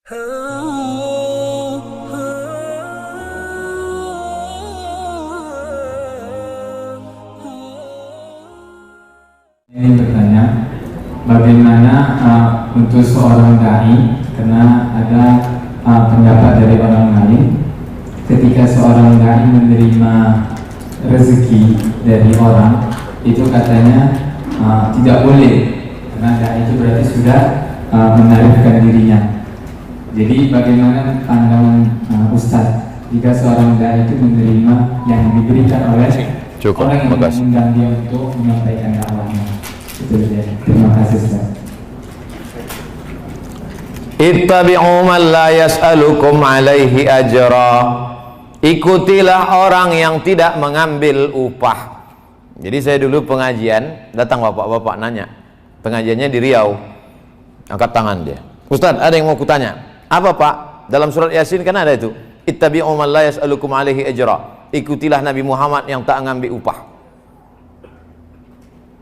Ini bertanya, bagaimana untuk seorang dai, karena ada pendapat dari orang lain, ketika seorang dai menerima rezeki dari orang, itu katanya tidak boleh, karena dai itu berarti sudah menarifkan dirinya. Jadi bagaimana pandangan Ustadz jika seorang dai itu menerima yang diberikan oleh orang yang mengundang dia untuk menyampaikan dakwahnya? Itu saja. Terima kasih Ustaz. Ittabi'u man la yas'alukum alaihi ajra. Ikutilah orang yang tidak mengambil upah. Jadi saya dulu pengajian, datang bapak-bapak nanya. Pengajiannya di Riau. Angkat tangan dia. Ustaz, ada yang mau kutanya. Apa Pak? Dalam surat Yasin kan ada itu. Ittabi'u man la yas'alukum alaihi ajra. Ikutilah Nabi Muhammad yang tak ngambil upah.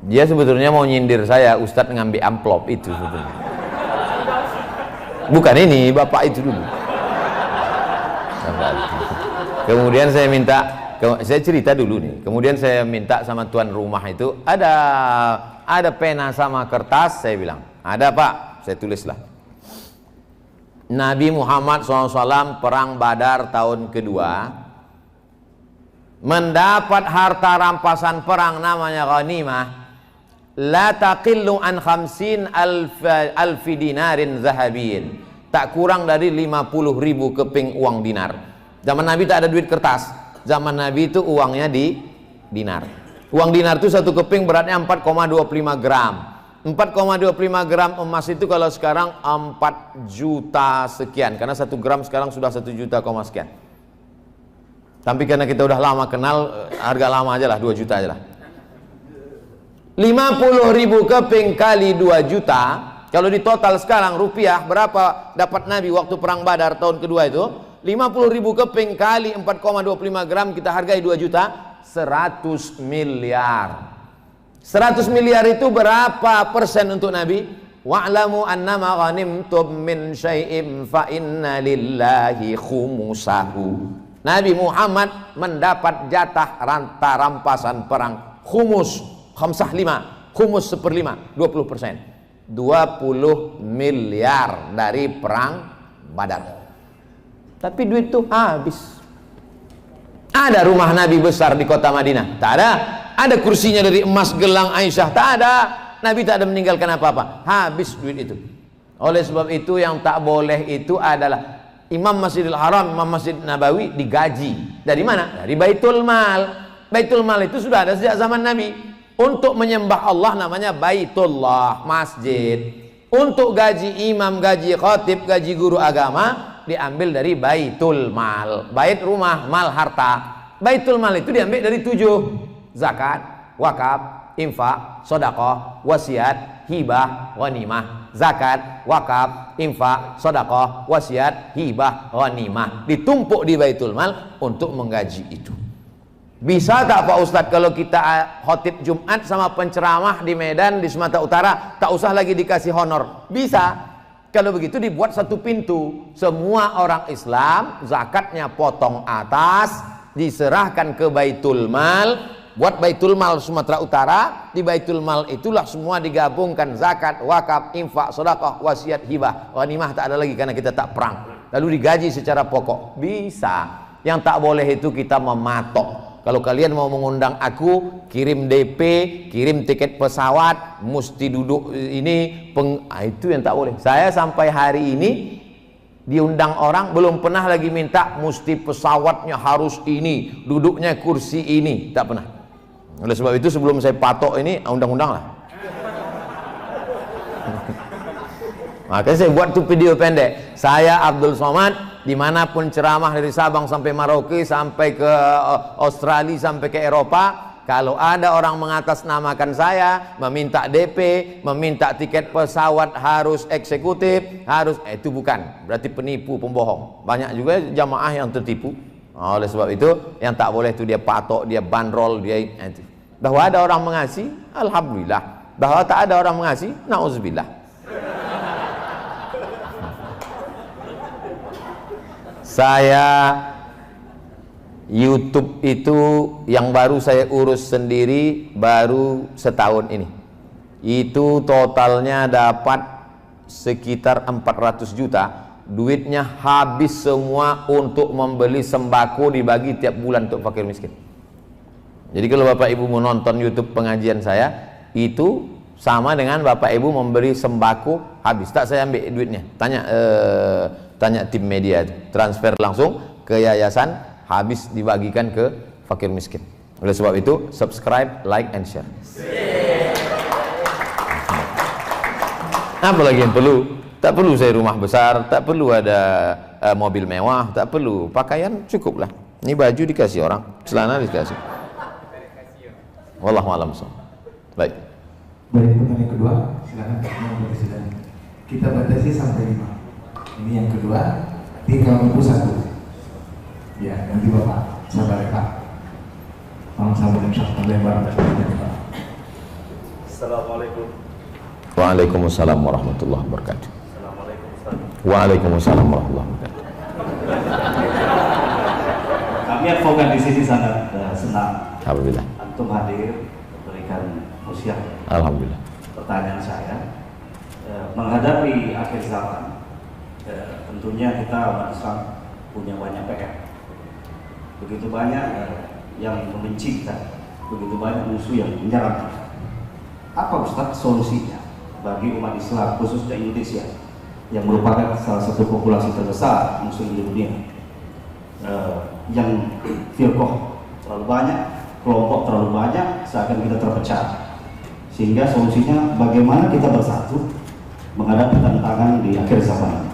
Dia sebetulnya mau nyindir saya, Ustadz ngambil amplop itu sebetulnya. Bukan ini, bapak itu dulu. Kemudian saya minta, saya cerita dulu nih. Kemudian saya minta sama tuan rumah itu, ada pena sama kertas, saya bilang. Ada Pak, saya tulislah. Nabi Muhammad SAW perang Badar tahun kedua, mendapat harta rampasan perang namanya ghanimah, la taqillu an 50 alfi dinarin zahabin, tak kurang dari 50.000 keping uang dinar. Zaman Nabi tak ada duit kertas, zaman Nabi itu uangnya di dinar. Uang dinar itu satu keping beratnya 4,25 gram. 4,25 gram emas itu kalau sekarang 4 juta sekian, karena 1 gram sekarang sudah 1 juta sekian. Tapi karena kita udah lama kenal, harga lama aja lah, 2 juta aja lah. 50.000 keping kali 2 juta, kalau di total sekarang rupiah, berapa dapat Nabi waktu perang Badar tahun kedua itu? 50.000 keping kali 4,25 gram, kita hargai 2 juta, 100 miliar. 100 miliar itu berapa persen untuk Nabi? Wa'lamu annama ghanimtum min syai'in fa inna lillahi khumusahu. Nabi Muhammad mendapat jatah ranta rampasan perang khumus, khamsah 5, khumus 1/5, 20%. 20 miliar dari perang Badar. Tapi duit itu habis. Ada rumah Nabi besar di kota Madinah? Tak ada. Ada kursinya dari emas gelang Aisyah? Tak ada. Nabi tak ada meninggalkan apa-apa. Habis duit itu. Oleh sebab itu yang tak boleh itu adalah Imam Masjidil Haram, Imam Masjid Nabawi digaji. Dari mana? Dari Baitul Mal. Baitul Mal itu sudah ada sejak zaman Nabi. Untuk menyembah Allah namanya Baitullah, masjid. Untuk gaji imam, gaji khatib, gaji guru agama diambil dari Baitul Mal. Bait rumah, mal harta. Baitul Mal itu diambil dari 7. Zakat, wakaf, infak, sedekah, wasiat, hibah, ghanimah. Zakat, wakaf, infak, sedekah, wasiat, hibah, ghanimah. Ditumpuk di Baitul Mal untuk menggaji itu. Bisa tak Pak Ustadz kalau kita khotib Jumat sama penceramah di Medan, di Sumatera Utara, tak usah lagi dikasih honor? Bisa. Kalau begitu dibuat satu pintu. Semua orang Islam zakatnya potong atas, diserahkan ke Baitul Mal. Buat Baitul Mal Sumatera Utara. Di Baitul Mal itulah semua digabungkan, zakat, wakaf, infak, sedekah, wasiat, hibah, ghanimah tak ada lagi karena kita tak perang. Lalu digaji secara pokok. Bisa. Yang tak boleh itu kita mematok. Kalau kalian mau mengundang aku, kirim DP, kirim tiket pesawat, mesti duduk ini, itu yang tak boleh. Saya sampai hari ini diundang orang belum pernah lagi minta mesti pesawatnya harus ini, duduknya kursi ini, tak pernah. Oleh sebab itu sebelum saya patok ini undang-undang lah. Makanya saya buat tuh video pendek. Saya Abdul Somad, dimanapun ceramah dari Sabang sampai Merauke, sampai ke Australia, sampai ke Eropa, kalau ada orang mengatasnamakan saya, meminta DP, meminta tiket pesawat harus eksekutif, harus itu bukan, berarti penipu, pembohong. Banyak juga jamaah yang tertipu. Oleh sebab itu yang tak boleh itu dia patok, dia bandrol, dia itu. Bahwa ada orang mengasihi, alhamdulillah. Bahwa tak ada orang mengasihi, nauzubillah. Saya YouTube itu yang baru saya urus sendiri baru setahun ini. Itu totalnya dapat sekitar 400 juta. Duitnya habis semua untuk membeli sembako dibagi tiap bulan untuk fakir miskin. Jadi kalau Bapak Ibu mau nonton YouTube pengajian saya, itu sama dengan Bapak Ibu memberi sembako habis. Tak saya ambil duitnya. Tanya tim media, transfer langsung ke yayasan, habis dibagikan ke fakir miskin. Oleh sebab itu, subscribe, like, and share. Apa lagi yang perlu? Tak perlu saya rumah besar, tak perlu ada mobil mewah, tak perlu. Pakaian cukuplah. Ini baju dikasih orang, celana dikasih. Wallahu a'lam. Baik. Baik, pertanyaan kedua, silakan. Kita batasi sampai 5. Ini yang kedua, tinggal nunggu 1. Ya, nanti Bapak sabar ya Pak. Tolong sabar dan sabar lebar. Assalamualaikum. Waalaikumsalam warahmatullahi wabarakatuh. Assalamualaikum Ustaz. Waalaikumsalam warahmatullahi wabarakatuh. Kami advokat di sini sangat senang Alhamdulillah. antum hadir memberikan usia. Alhamdulillah. Pertanyaan saya, menghadapi akhir zaman, tentunya kita umat Islam punya banyak PR. Begitu banyak yang membenci kita, begitu banyak musuh yang menyerang kita. Apa Ustaz solusinya bagi umat Islam khususnya Indonesia yang merupakan salah satu populasi terbesar muslim di dunia, yang firqah terlalu banyak, kelompok terlalu banyak, seakan kita terpecah, sehingga solusinya bagaimana kita bersatu menghadapi tantangan di akhir zaman.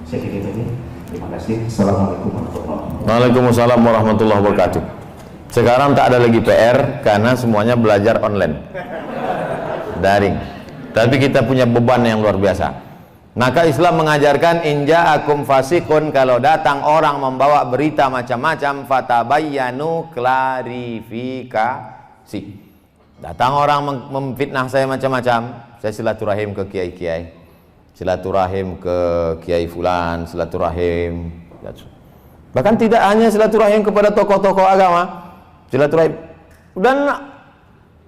Saya kira itu. Terima kasih. Assalamualaikum warahmatullahi wabarakatuh. Waalaikumsalam warahmatullahi wabarakatuh. Sekarang tak ada lagi PR karena semuanya belajar online, daring. Tapi kita punya beban yang luar biasa. Maka Islam mengajarkan inja akum fasikun, kalau datang orang membawa berita macam-macam, fatabayyanu, klarifikasi. Datang orang memfitnah saya macam-macam, saya silaturahim ke kiai-kiai, silaturahim ke kiai fulan, silaturahim. Bahkan tidak hanya silaturahim kepada tokoh-tokoh agama, silaturahim. Dan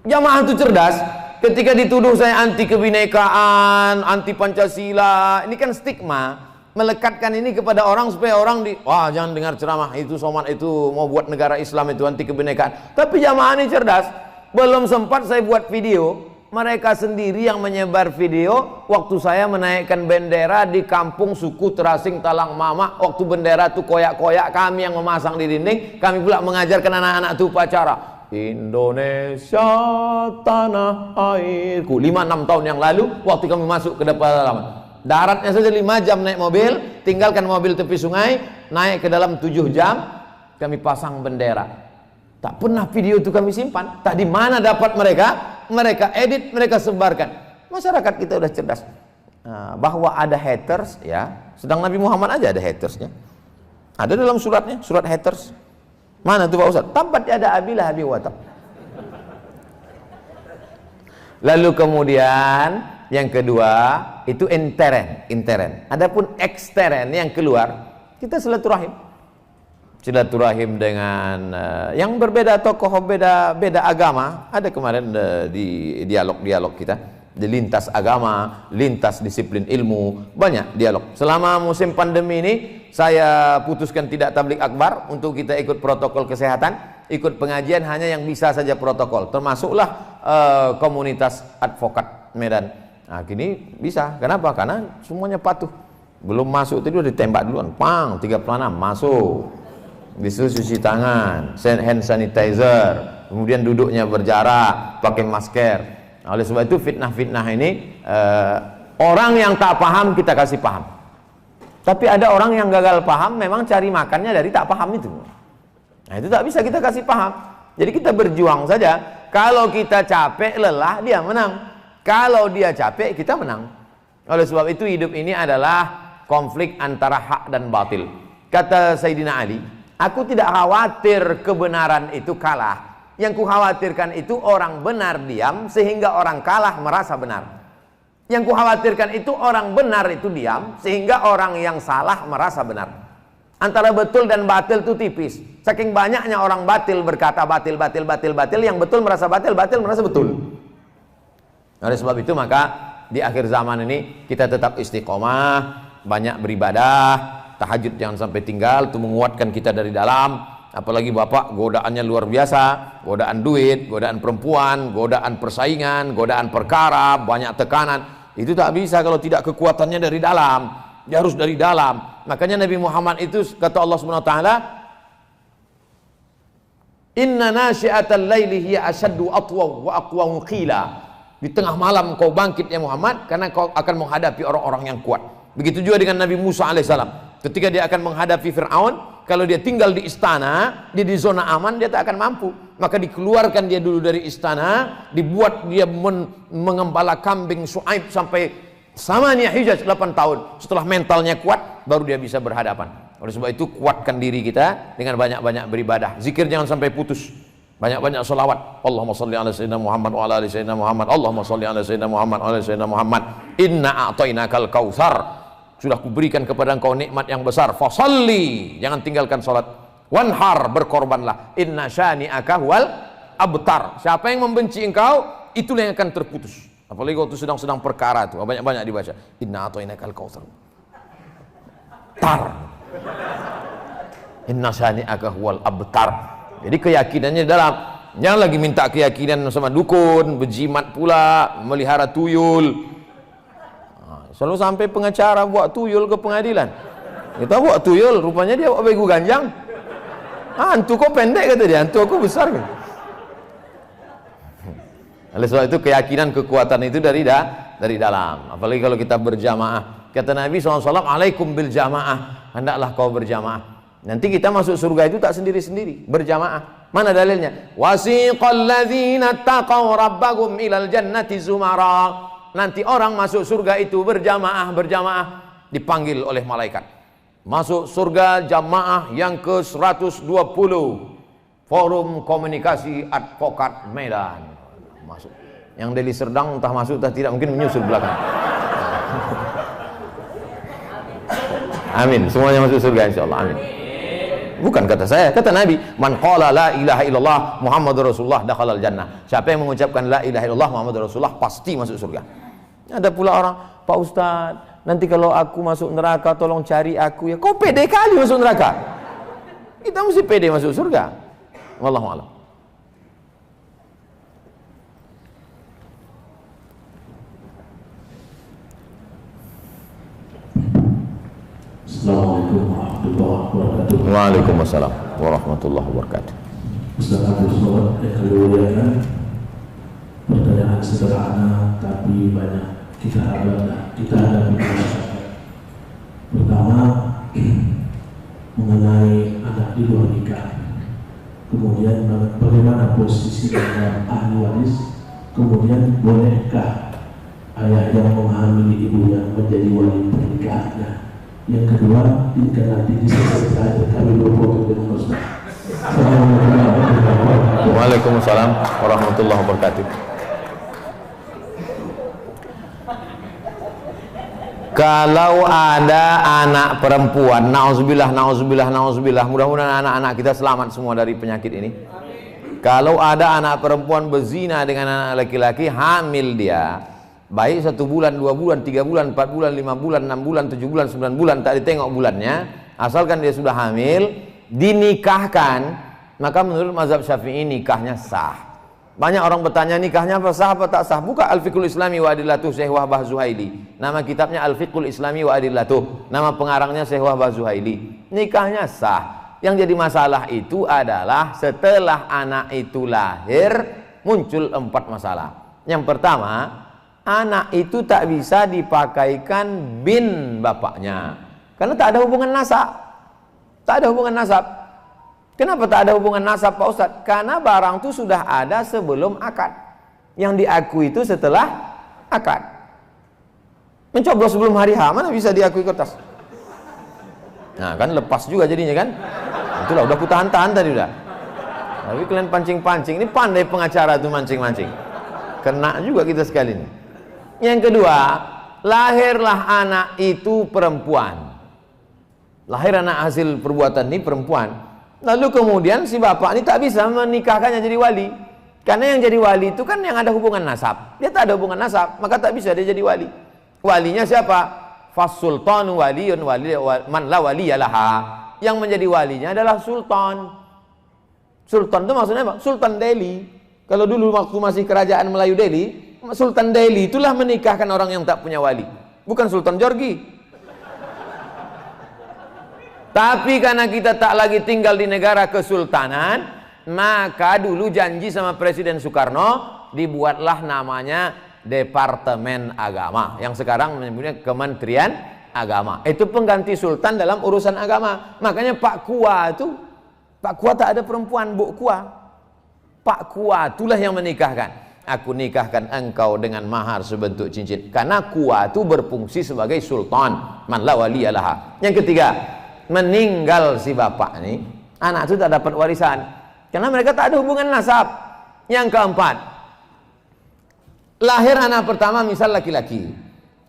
jamaah itu cerdas. Ketika dituduh saya anti kebinekaan, anti Pancasila, ini kan stigma, melekatkan ini kepada orang supaya orang wah jangan dengar ceramah itu, somat itu mau buat negara Islam itu anti kebinekaan. Tapi jamaah ini cerdas. Belum sempat saya buat video, mereka sendiri yang menyebar video waktu saya menaikkan bendera di kampung suku Terasing Talang Mama. Waktu bendera itu koyak-koyak, kami yang memasang di dinding, kami pula mengajarkan anak-anak itu upacara. Indonesia tanah airku. 5-6 tahun yang lalu waktu kami masuk ke depan halaman, daratnya saja 5 jam naik mobil, tinggalkan mobil tepi sungai, naik ke dalam 7 jam, kami pasang bendera. Tak pernah video itu kami simpan. Tak di mana dapat mereka edit, mereka sebarkan. Masyarakat kita udah cerdas. Bahwa ada haters, ya, sedang Nabi Muhammad aja ada hatersnya. Ada dalam suratnya, surat haters. Mana tuh Pak Ustaz? Tampak ada abilah abi watab. Lalu kemudian yang kedua itu intern. Adapun ekstern yang keluar, kita silaturahim dengan yang berbeda tokoh, beda agama. Ada kemarin di dialog kita di lintas agama, lintas disiplin ilmu, banyak dialog. Selama musim pandemi ini saya putuskan tidak tablik akbar, untuk kita ikut protokol kesehatan, ikut pengajian hanya yang bisa saja protokol, termasuklah komunitas advokat Medan. Nah, kini bisa. Kenapa? Karena semuanya patuh. Belum masuk tadi udah ditembak duluan, pang 36 masuk. Disuruh cuci tangan, hand sanitizer, kemudian duduknya berjarak, pakai masker. Nah, oleh sebab itu fitnah-fitnah ini orang yang tak paham kita kasih paham. Tapi ada orang yang gagal paham, memang cari makannya dari tak paham itu. Nah, itu tak bisa kita kasih paham. Jadi kita berjuang saja. Kalau kita capek, lelah, dia menang. Kalau dia capek, kita menang. Oleh sebab itu hidup ini adalah konflik antara hak dan batil. Kata Sayyidina Ali, aku tidak khawatir kebenaran itu kalah. Yang kukhawatirkan itu orang benar diam sehingga orang kalah merasa benar. Yang kukhawatirkan itu orang benar itu diam sehingga orang yang salah merasa benar. Antara betul dan batil itu tipis. Saking banyaknya orang batil berkata batil, yang betul merasa batil merasa betul. Oleh sebab itu maka di akhir zaman ini kita tetap istiqomah, banyak beribadah, tahajud jangan sampai tinggal, itu menguatkan kita dari dalam. Apalagi bapak godaannya luar biasa, godaan duit, godaan perempuan, godaan persaingan, godaan perkara, banyak tekanan. Itu tak bisa kalau tidak kekuatannya dari dalam. Dia harus dari dalam. Makanya Nabi Muhammad itu kata Allah Subhanahu wa taala, "Inna nasyi'atal laili hiya asyaddu atwa wa aqwamu qila." Di tengah malam kau bangkit ya Muhammad, karena kau akan menghadapi orang-orang yang kuat. Begitu juga dengan Nabi Musa alaihissalam. Ketika dia akan menghadapi Fir'aun, kalau dia tinggal di istana, dia di zona aman, dia tak akan mampu. Maka dikeluarkan dia dulu dari istana, dibuat dia mengembala kambing Syuaib sampai Samania Hijaz 8 tahun. Setelah mentalnya kuat, baru dia bisa berhadapan. Oleh sebab itu kuatkan diri kita dengan banyak-banyak beribadah. Zikir jangan sampai putus. Banyak-banyak salawat. Allahumma salli ala sayyidina Muhammad wa ala ali sayyidina Muhammad. Allahumma salli ala sayyidina Muhammad wa ala ali sayyidina Muhammad. Inna a'tainakal kautsar. Sudah kuberikan kepada engkau nikmat yang besar. Fasalli, jangan tinggalkan salat. Wanhar, berkorbanlah. Inna syani'aka wal abtar. Siapa yang membenci engkau, itulah yang akan terputus. Apalagi waktu sedang perkara itu banyak-banyak dibaca. Inna a'tainakal kautsar. Tar. Inna syani'aka wal abtar. Jadi keyakinannya dalam. Jangan lagi minta keyakinan sama dukun, berjimat pula, melihara tuyul. Selalu sampai pengacara buat tuyul ke pengadilan. Kita buat tuyul, rupanya dia buat begu ganjang. Hantu kok pendek kata dia, hantu aku besar kan. Oleh sebab itu keyakinan kekuatan itu dari dalam. Apalagi kalau kita berjamaah. Kata Nabi SAW, alaikum bil jamaah. Hendaklah kau berjamaah. Nanti kita masuk surga itu tak sendiri-sendiri, berjamaah. Mana dalilnya? Wasiqal ladzina taqaw rabbahum ilal jannati zumara. Nanti orang masuk surga itu berjamaah dipanggil oleh malaikat. Masuk surga jamaah yang ke-120. Forum Komunikasi Advokat Medan. Masuk. Yang dari Serdang entah masuk entah tidak, mungkin menyusul belakang. Amin. Semuanya masuk surga insyaallah. Amin. Bukan kata saya, kata Nabi, man qala la ilaha illallah Muhammadur Rasulullah dakhalal jannah. Siapa yang mengucapkan la ilaha illallah Muhammadur Rasulullah pasti masuk surga. Ada pula orang, Pak Ustadz, nanti kalau aku masuk neraka tolong cari aku ya. Kau pede kali masuk neraka. Kita mesti pede masuk surga. Wallahu a'lam. Assalamualaikum warahmatullahi wabarakatuh. Waalaikumsalam warahmatullahi wabarakatuh. Ustaz Abdul Somad yang kemuliaan, pertanyaan sederhana tapi banyak kita hadapi masyarakat. Pertama, mengenai anak di luar nikah. Kemudian bagaimana posisi dalam ahli waris. Kemudian bolehkah ayah yang menghamili ibu yang menjadi wali pernikahannya. Yang kedua, jika nanti diselesaikan kami berfoto dengan Ustaz. Waalaikumsalam warahmatullahi wabarakatuh. Kalau ada anak perempuan, nauzubillah, mudah-mudahan anak-anak kita selamat semua dari penyakit ini. Kalau ada anak perempuan berzina dengan anak laki-laki, hamil dia, baik 1 bulan, 2 bulan, 3 bulan, 4 bulan, 5 bulan, 6 bulan, 7 bulan, 9 bulan, tak ditengok bulannya, asalkan dia sudah hamil, dinikahkan, maka menurut mazhab Syafi'i nikahnya sah. Banyak orang bertanya nikahnya apa sah apa tak sah. Buka Al-Fiqhul Islami wa Adillatuh Syekh Wahbah Zuhaili. Nama kitabnya Al-Fiqhul Islami wa Adillatuh. Nama pengarangnya Syekh Wahbah Zuhaili. Nikahnya sah. Yang jadi masalah itu adalah setelah anak itu lahir muncul 4 masalah. Yang pertama, anak itu tak bisa dipakaikan bin bapaknya karena tak ada hubungan nasab. Tak ada hubungan nasab. Kenapa tak ada hubungan nasab Pak Ustadz? Karena barang itu sudah ada sebelum akad. Yang diakui itu setelah akad. Mencoblos sebelum hari H, mana bisa diakui kertas? Nah kan lepas juga jadinya kan. Itulah udah kutahan-tahan tadi udah. Tapi kalian pancing-pancing. Ini pandai pengacara tuh mancing-mancing. Kena juga kita sekali ini. Yang kedua, lahirlah anak itu perempuan. lahir anak hasil perbuatan ini perempuan. Lalu kemudian si bapak ini tak bisa menikahkannya jadi wali. Karena yang jadi wali itu kan yang ada hubungan nasab. Dia tak ada hubungan nasab, maka tak bisa dia jadi wali. Walinya siapa? Fasultanu waliyun man la waliyalaha. Yang menjadi walinya adalah sultan. Sultan itu maksudnya apa? Sultan Delhi. Kalau dulu waktu masih kerajaan Melayu Delhi, Sultan Delhi itulah menikahkan orang yang tak punya wali. Bukan Sultan Jorgi. Tapi karena kita tak lagi tinggal di negara kesultanan, maka dulu janji sama Presiden Soekarno, dibuatlah namanya Departemen Agama, yang sekarang menyebutnya Kementerian Agama. Itu pengganti sultan dalam urusan agama. Makanya Pak Kua itu, Pak Kua tak ada perempuan, Bu Kua. Pak Kua itulah yang menikahkan. Aku nikahkan engkau dengan mahar sebentuk cincin. Karena Kua itu berfungsi sebagai sultan, man la waliyalaha. Yang ketiga, meninggal si bapak ini, anak itu tak dapat warisan karena mereka tak ada hubungan nasab. Yang keempat, lahir anak pertama misal laki-laki,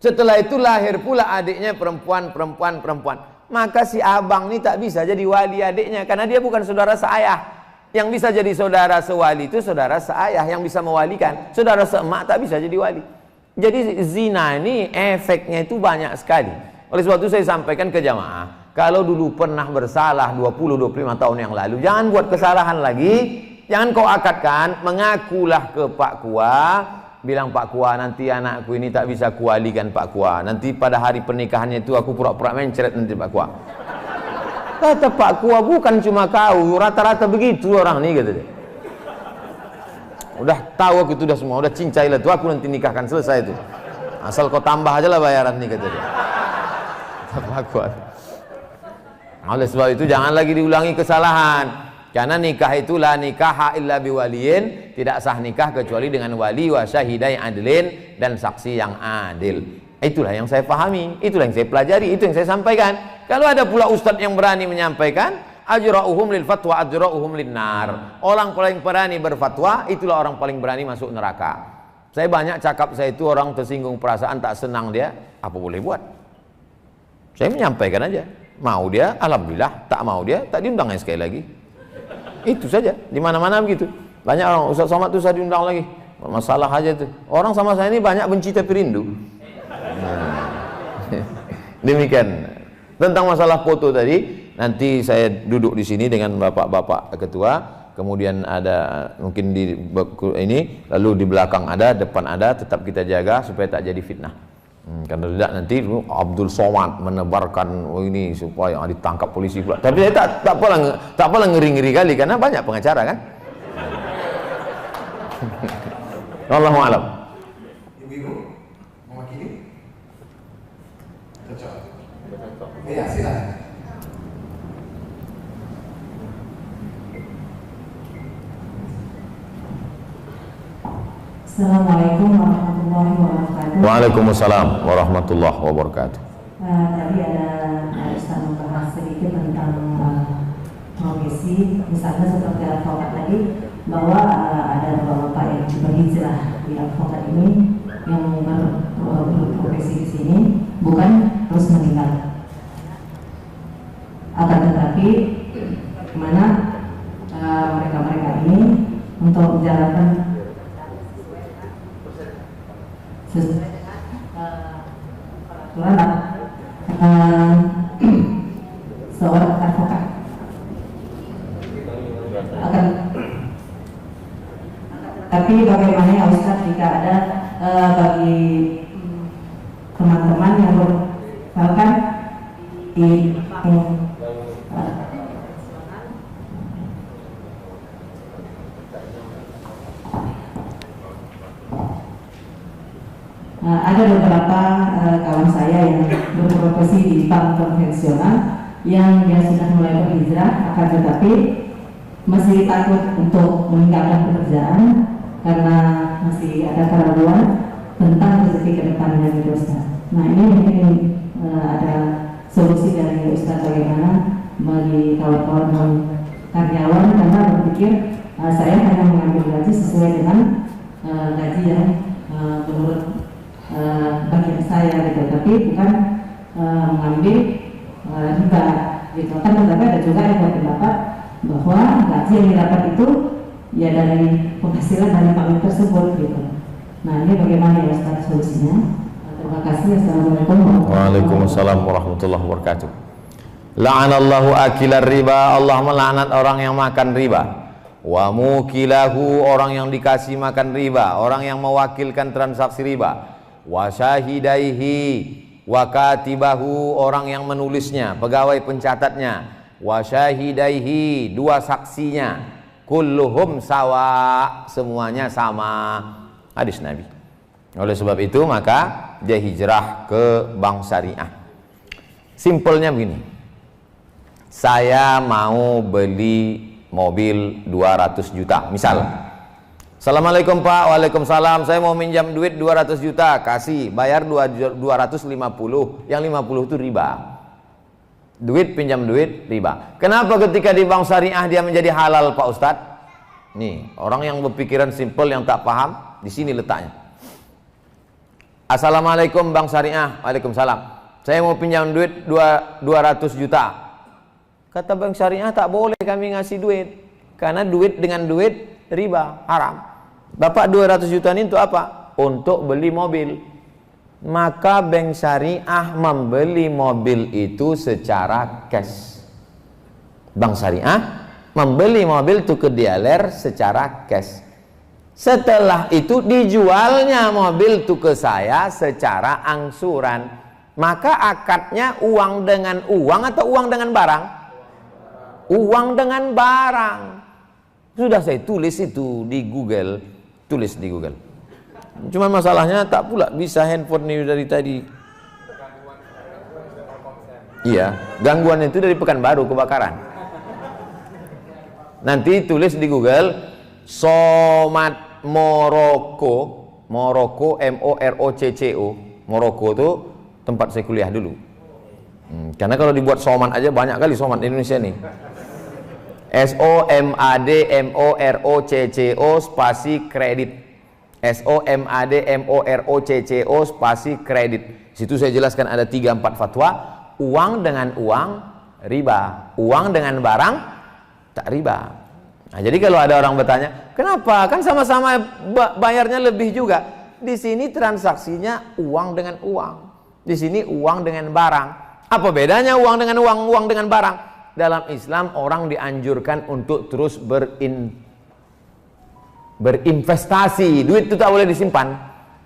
setelah itu lahir pula adiknya perempuan. Maka si abang ini tak bisa jadi wali adiknya karena dia bukan saudara seayah. Yang bisa jadi saudara sewali itu saudara seayah yang bisa mewalikan. Saudara seemak tak bisa jadi wali. Jadi zina ini efeknya itu banyak sekali. Oleh sebab itu saya sampaikan ke jamaah, kalau dulu pernah bersalah 20-25 tahun yang lalu, jangan buat kesalahan lagi. Jangan kau akadkan, mengakulah ke Pak Kua, bilang Pak Kua, nanti anakku ini tak bisa kualikan Pak Kua. Nanti pada hari pernikahannya itu aku pura-pura mencret nanti Pak Kua. Kata Pak Kua, bukan cuma kau, rata-rata begitu orang nih, kata dia. Udah tahu aku itu udah semua, udah cincailah tuh, aku nanti nikahkan, selesai itu. Asal kau tambah aja lah bayaran nih, kata dia. Kata Pak Kua. Oleh sebab itu jangan lagi diulangi kesalahan. Karena nikah itulah nikah illa biwaliyin, tidak sah nikah kecuali dengan wali wa syahidai adlin, dan saksi yang adil. Itulah yang saya pahami, itulah yang saya pelajari, itu yang saya sampaikan. Kalau ada pula ustadz yang berani menyampaikan, ajra'uhum lil fatwa ajra'uhum lin nar. Orang paling berani berfatwa, itulah orang paling berani masuk neraka. Saya banyak cakap saya itu orang tersinggung perasaan, tak senang dia, apa boleh buat? Saya menyampaikan aja. Mau dia, alhamdulillah. Tak mau dia, tak diundangnya sekali lagi. Itu saja, di mana-mana begitu. Banyak orang, Ustaz Somad itu saya diundang lagi. Masalah aja tuh. Orang sama saya ini banyak benci tapi rindu. Demikian. Tentang masalah foto tadi, nanti saya duduk di sini dengan bapak-bapak ketua, kemudian ada mungkin di ini, lalu di belakang ada, depan ada, tetap kita jaga supaya tak jadi fitnah. Karena tidak nanti Abdul Somad menebarkan ini supaya ditangkap polisi pula. Tapi saya tak apalah ngeri-ngeri kali karena banyak pengacara kan. Wallahu a'lam. Ibu-ibu mewakili? Cocok. Iya, silakan. Assalamualaikum warahmatullahi wabarakatuh. Waalaikumsalam warahmatullahi wabarakatuh. Tadi ada Ustaz membahas sedikit tentang profesi, misalnya seperti advokat tadi, bahwa ada bapak yang berhijrah di advokat ini yang berprofesi di sini bukan terus meninggal. Akan tetapi bagaimana mereka-mereka ini untuk menjalankan seorang advokat akan, tapi bagaimana ya Ustaz jika ada bagi teman-teman yang bahkan di ada beberapa kawan saya yang berprofesi di bank konvensional yang dia sudah mulai berhijrah, akan tetapi masih takut untuk meninggalkan pekerjaan karena masih ada keraguan tentang rezeki ke depannya di Ustaz. Nah ini mungkin ada solusi dari Ustaz bagaimana bagi kawan-kawan karyawan, karena berpikir saya hanya mengambil gaji sesuai dengan gaji yang menurut bagian saya gitu, tapi bukan mengambil riba gitu kan. Tetapi ada juga yang berpendapat bahwa gaji yang didapat itu ya dari penghasilan dari pabrik tersebut gitu. Nah ini bagaimana ya Ustaz solusinya? Terima kasih. Assalamualaikum warahmatullahi wabarakatuh. Waalaikumsalam warahmatullahi wabarakatuh. La'anallahu akilar riba, Allah melaknat orang yang makan riba. Wa mukilahu, orang yang dikasih makan riba, orang yang mewakilkan transaksi riba. Wa syahidaihi, wa katibahu, orang yang menulisnya, pegawai pencatatnya. Wa syahidaihi, dua saksinya. Kulluhum sawa, semuanya sama. Hadis Nabi. Oleh sebab itu maka dia hijrah ke bank syariah. Simpelnya begini, saya mau beli mobil 200 juta misal. Assalamualaikum Pak. Waalaikumsalam. Saya mau minjam duit 200 juta, kasih, bayar 250, yang 50 itu riba. Duit pinjam duit riba. Kenapa ketika di bank syariah dia menjadi halal Pak Ustadz? Nih, orang yang berpikiran simpel yang tak paham, di sini letaknya. Assalamualaikum bank syariah. Waalaikumsalam. Saya mau pinjam duit 200 juta. Kata bank syariah, tak boleh kami ngasih duit, karena duit dengan duit riba, haram. Bapak 200 juta ini untuk apa? Untuk beli mobil. Maka bank syariah membeli mobil itu secara cash. Bank syariah membeli mobil itu ke dealer secara cash. Setelah itu dijualnya mobil itu ke saya secara angsuran. Maka akadnya uang dengan uang atau uang dengan barang? Uang dengan barang. Sudah saya tulis itu di Google. Tulis di Google. Cuma masalahnya tak pula bisa handphone ini dari tadi. Iya, gangguan itu dari Pekanbaru kebakaran. Nanti tulis di Google Somat Morocco, Morocco MOROCCO. Morocco itu tempat saya kuliah dulu. Karena kalau dibuat somat aja banyak kali somat di Indonesia nih. SOMADMOROCCO spasi kredit. SOMADMOROCCO spasi kredit. Situ saya jelaskan ada 3-4 fatwa. Uang dengan uang riba, uang dengan barang tak riba. Nah, jadi kalau ada orang bertanya, kenapa? Kan sama-sama bayarnya lebih juga. Di sini transaksinya uang dengan uang. Di sini uang dengan barang. Apa bedanya uang dengan uang, uang dengan barang? Dalam Islam orang dianjurkan untuk terus berinvestasi. Duit itu tak boleh disimpan.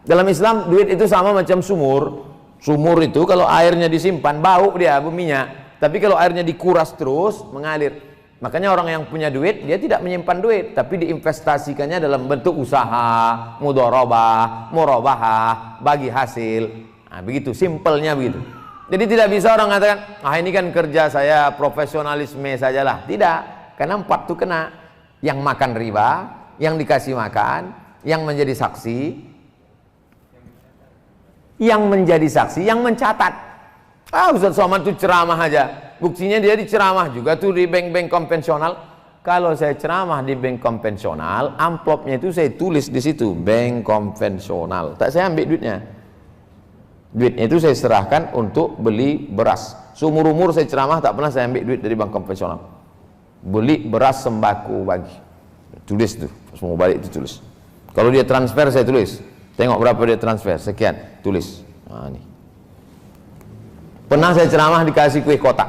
Dalam Islam duit itu sama macam sumur. Sumur itu kalau airnya disimpan bau dia, berminyak. Tapi kalau airnya dikuras terus mengalir. Makanya orang yang punya duit dia tidak menyimpan duit, tapi diinvestasikannya dalam bentuk usaha, mudharabah, murabahah, bagi hasil. Nah, begitu simpelnya begitu. Jadi tidak bisa orang mengatakan, ah ini kan kerja saya profesionalisme sajalah. Tidak, karena 4 itu kena. Yang makan riba, yang dikasih makan, yang menjadi saksi, yang mencatat. Ah Ustaz Somad itu ceramah aja. Buktinya dia diceramah juga tuh di bank-bank konvensional. Kalau saya ceramah di bank konvensional, amplopnya itu saya tulis di situ bank konvensional. Tak saya ambil duitnya. Duitnya itu saya serahkan untuk beli beras. Seumur-umur saya ceramah tak pernah saya ambil duit dari bank konvensional. Beli beras sembako bagi. Tulis tuh, semua balik itu tulis. Kalau dia transfer saya tulis. Tengok berapa dia transfer, sekian, tulis. Nah, ini. Pernah saya ceramah dikasih kue kotak.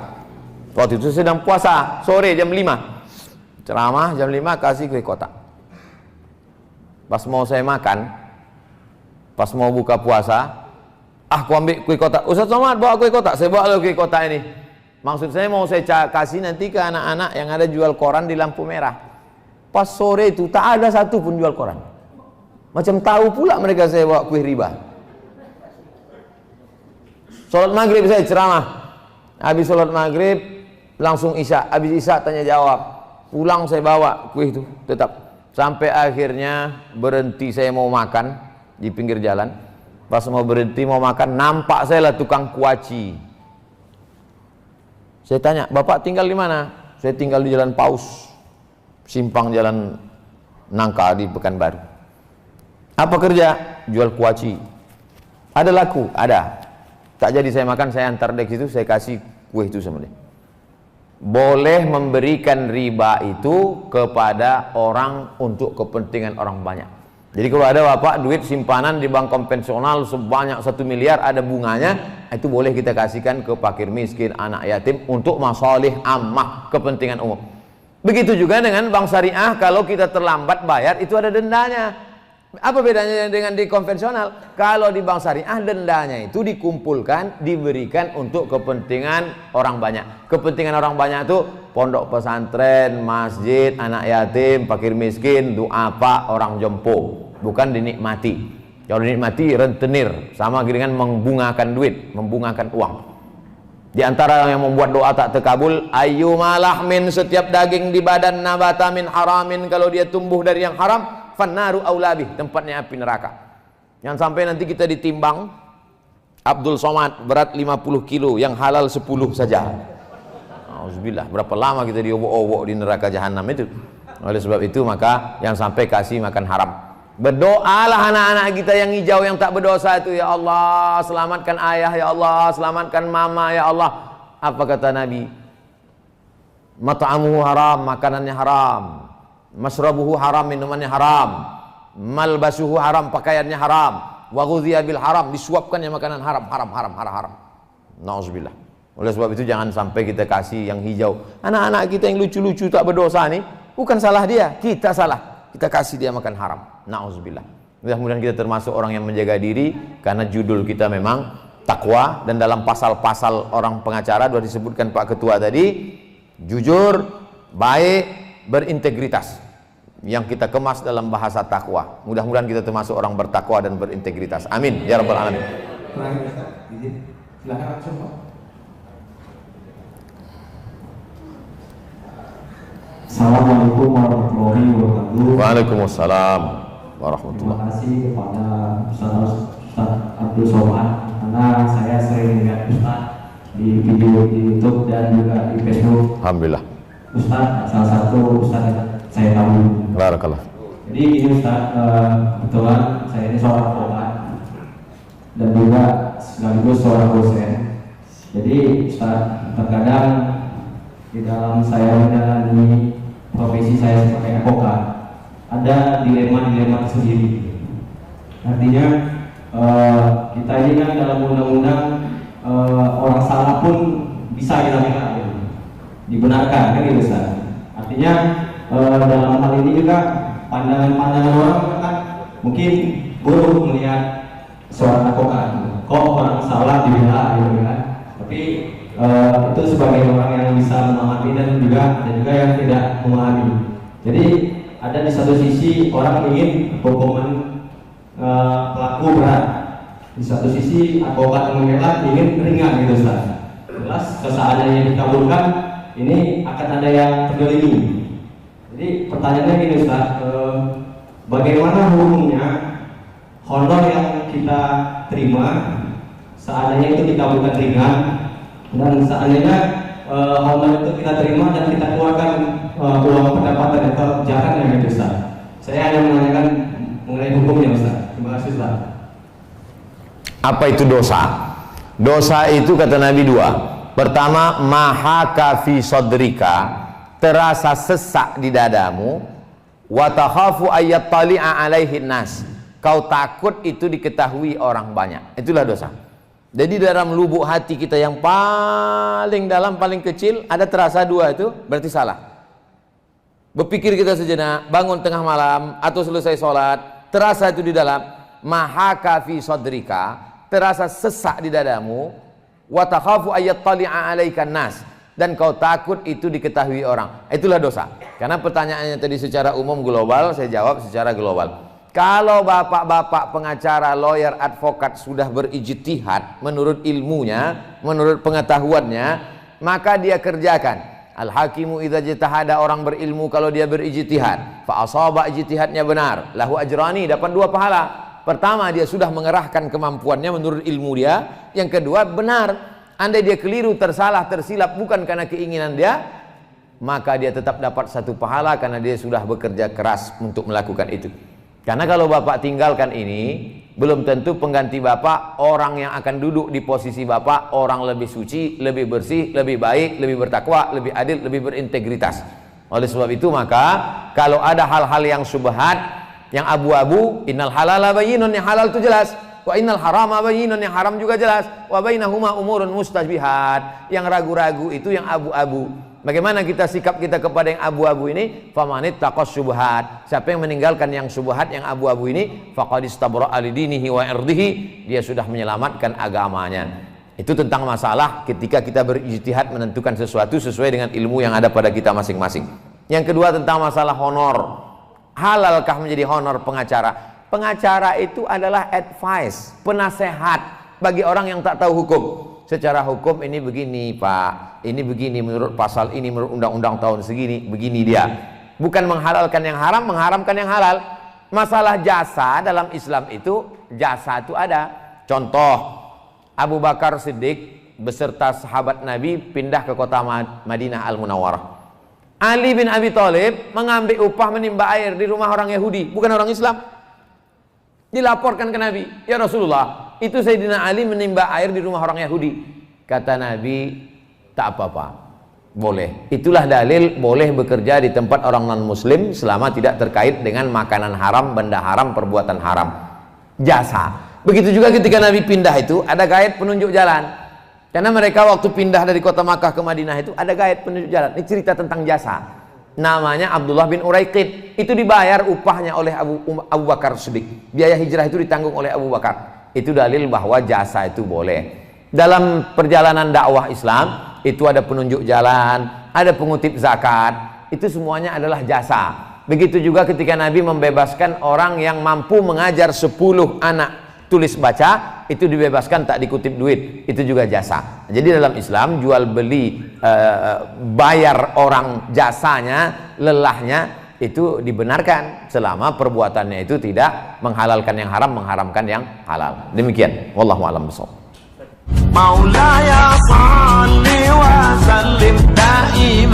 Waktu itu sedang puasa, sore jam 5. Ceramah jam 5 kasih kue kotak. Pas mau saya makan, pas mau buka puasa, aku ambil kue kotak. Ustaz Somad bawa kue kotak, saya bawa kue kotak ini. Maksud saya mau saya kasih nanti ke anak-anak yang ada jual koran di lampu merah. Pas sore itu tak ada satu pun jual koran. Macam tahu pula mereka saya bawa kue riba. Sholat maghrib saya ceramah. Habis sholat maghrib langsung isya. Habis isya tanya jawab. Pulang saya bawa kue itu tetap. Sampai akhirnya berhenti saya mau makan di pinggir jalan. Pas mau berhenti mau makan, nampak saya lah tukang kuaci. Saya tanya, Bapak tinggal di mana? Saya tinggal di Jalan Paus, simpang Jalan Nangka di Pekanbaru. Apa kerja? Jual kuaci. Ada laku? Ada. Tak jadi saya makan, saya antar dek situ, saya kasih kue itu sama dia. boleh memberikan riba itu kepada orang untuk kepentingan orang banyak. Jadi kalau ada bapak duit simpanan di bank konvensional sebanyak 1 miliar ada bunganya, itu boleh kita kasihkan ke fakir miskin, anak yatim untuk masalih ammah, kepentingan umum. Begitu juga dengan bank syariah, kalau kita terlambat bayar itu ada dendanya. Apa bedanya dengan di konvensional? Kalau di bank syariah dendanya itu dikumpulkan, diberikan untuk kepentingan orang banyak. Kepentingan orang banyak itu pondok pesantren, masjid, anak yatim, fakir miskin, doa apa, orang jompo. Bukan dinikmati. Kalau dinikmati rentenir, sama dengan membungakan duit, membungakan uang. Di antara yang membuat doa tak terkabul, ayyuma lahmin, setiap daging di badan nabata min haramin, kalau dia tumbuh dari yang haram, fannaru aulabih, tempatnya api neraka. Yang sampai nanti kita ditimbang Abdul Somad berat 50 kilo, yang halal 10 saja. Auzubillah, berapa lama kita diobok-obok di neraka jahanam itu. Oleh sebab itu maka yang sampai kasih makan haram. Berdoalah anak-anak kita yang hijau yang tak berdosa itu, ya Allah selamatkan ayah, ya Allah selamatkan mama, ya Allah. Apa kata Nabi? Mat'amuhu haram, makanannya haram. Masrabuhu haram, minumannya haram. Malbasuhu haram, pakaiannya haram. Wa ghudhiya bil haram, disuapkannya makanan haram, haram. Nauzubillah. Oleh sebab itu jangan sampai kita kasih yang hijau. Anak-anak kita yang lucu-lucu tak berdosa nih, bukan salah dia, kita salah. Kita kasih dia makan haram. Nauzubillah. Mudah-mudahan kita termasuk orang yang menjaga diri, karena judul kita memang takwa, dan dalam pasal-pasal orang pengacara sudah disebutkan Pak Ketua tadi, jujur, baik, berintegritas, yang kita kemas dalam bahasa takwa. Mudah-mudahan kita termasuk orang bertakwa dan berintegritas. Amin ya rabbal alamin. Terakhir Ustaz, izin. Silakan langsung Pak. Assalamualaikum warahmatullahi wabarakatuh. Waalaikumsalam warahmatullahi. Terima kasih kepada Ustaz Abdul Somad, karena saya sering lihat Ustaz di video di YouTube dan juga di Facebook. Alhamdulillah. Ustaz, salah satu Ustaz yang saya tahu. Barakallah. Jadi ini Ustaz, kebetulan saya ini seorang advokat dan juga sekaligus seorang dosen. Jadi Ustaz, terkadang di dalam saya menjalani profesi saya sebagai advokat ada dilema-dilema tersendiri. Artinya kita ini kan dalam undang-undang orang salah pun bisa kita minta dibenarkan, kan gitu Ustaz. Artinya dalam hal ini juga pandangan-pandangan orang kan mungkin buruk melihat seorang advokat, kok orang salah dibela gitu kan. Tapi itu sebagai orang yang bisa memahami dan juga ada juga yang tidak memahami. Jadi ada di satu sisi orang ingin hukuman pelaku berat, di satu sisi advokat membela ingin ringan gitu Ustaz. Jelas seandainya dikabulkan ini akan ada yang tergelimi. Jadi pertanyaannya gini Ustaz, bagaimana hukumnya honor yang kita terima seandainya itu dikabulkan ringan, dan seandainya honor itu kita terima dan kita keluarkan uang pendapatan atau jarangnya gitu Ustaz. Saya hanya menanyakan mengenai hukumnya Ustaz. Terima kasih Ustaz. Apa itu dosa? Dosa itu kata Nabi dua. Pertama, mahaka fi sodrika, terasa sesak di dadamu, wa takhafu ayat tali'a alaihin nas, kau takut itu diketahui orang banyak. Itulah dosa. Jadi dalam lubuk hati kita yang paling dalam, paling kecil, ada terasa dua itu, berarti salah. Berpikir kita sejenak, bangun tengah malam atau selesai sholat, terasa itu di dalam, mahaka fi sodrika, terasa sesak di dadamu, wa takhafu ayat tali'a alaikan nas, dan kau takut itu diketahui orang. Itulah dosa. Karena pertanyaannya tadi secara umum global, saya jawab secara global. Kalau bapak-bapak pengacara, lawyer, advokat sudah berijtihad menurut ilmunya, menurut pengetahuannya, maka dia kerjakan. Al-hakimu idza jitahada, orang berilmu kalau dia berijtihad, fa asaba ijtihadnya benar, lahu ajrani, dapat 2 pahala. Pertama, dia sudah mengerahkan kemampuannya menurut ilmu dia. Yang kedua, benar. Andai dia keliru, tersalah, tersilap bukan karena keinginan dia, maka dia tetap dapat 1 pahala karena dia sudah bekerja keras untuk melakukan itu. Karena kalau bapak tinggalkan ini, belum tentu pengganti bapak, orang yang akan duduk di posisi bapak, orang lebih suci, lebih bersih, lebih baik, lebih bertakwa, lebih adil, lebih berintegritas. Oleh sebab itu maka kalau ada hal-hal yang syubhat, yang abu-abu, innal halala bayyinun, yang halal itu jelas, wa innal harama bayyinun, yang haram juga jelas, wa bainahuma umurun mustajbihat, yang ragu-ragu itu yang abu-abu. Bagaimana kita sikap kita kepada yang abu-abu ini? Famanit taqas syubhat. Siapa yang meninggalkan yang syubhat, yang abu-abu ini, faqad istabra'a lidinihi wa irdihi, dia sudah menyelamatkan agamanya. Itu tentang masalah ketika kita berijtihad menentukan sesuatu sesuai dengan ilmu yang ada pada kita masing-masing. Yang kedua tentang masalah honor. Halalkah menjadi honor pengacara? Pengacara itu adalah advice, penasehat bagi orang yang tak tahu hukum. Secara hukum ini begini Pak, ini begini menurut pasal ini, menurut undang-undang tahun segini, begini dia. Bukan menghalalkan yang haram, mengharamkan yang halal. Masalah jasa dalam Islam itu, jasa itu ada. Contoh, Abu Bakar Siddiq beserta sahabat Nabi pindah ke kota Madinah Al-Munawwarah. Ali bin Abi Thalib mengambil upah menimba air di rumah orang Yahudi, bukan orang Islam. Dilaporkan ke Nabi, ya Rasulullah, itu Sayyidina Ali menimba air di rumah orang Yahudi. Kata Nabi, tak apa-apa, boleh. Itulah dalil boleh bekerja di tempat orang non-muslim selama tidak terkait dengan makanan haram, benda haram, perbuatan haram. Jasa. Begitu juga ketika Nabi pindah itu ada guide penunjuk jalan. Karena mereka waktu pindah dari kota Makkah ke Madinah itu ada guide penunjuk jalan. Ini cerita tentang jasa. Namanya Abdullah bin Uraiqid. Itu dibayar upahnya oleh Abu Bakar Siddiq. Biaya hijrah itu ditanggung oleh Abu Bakar. Itu dalil bahwa jasa itu boleh. Dalam perjalanan dakwah Islam itu ada penunjuk jalan, ada pengutip zakat. Itu semuanya adalah jasa. Begitu juga ketika Nabi membebaskan orang yang mampu mengajar 10 anak tulis baca, itu dibebaskan, tak dikutip duit, itu juga jasa. Jadi dalam Islam jual beli, bayar orang jasanya, lelahnya, itu dibenarkan selama perbuatannya itu tidak menghalalkan yang haram, mengharamkan yang halal. Demikian, wallahu a'lam bishawab. Maulaya salli wa sallim daim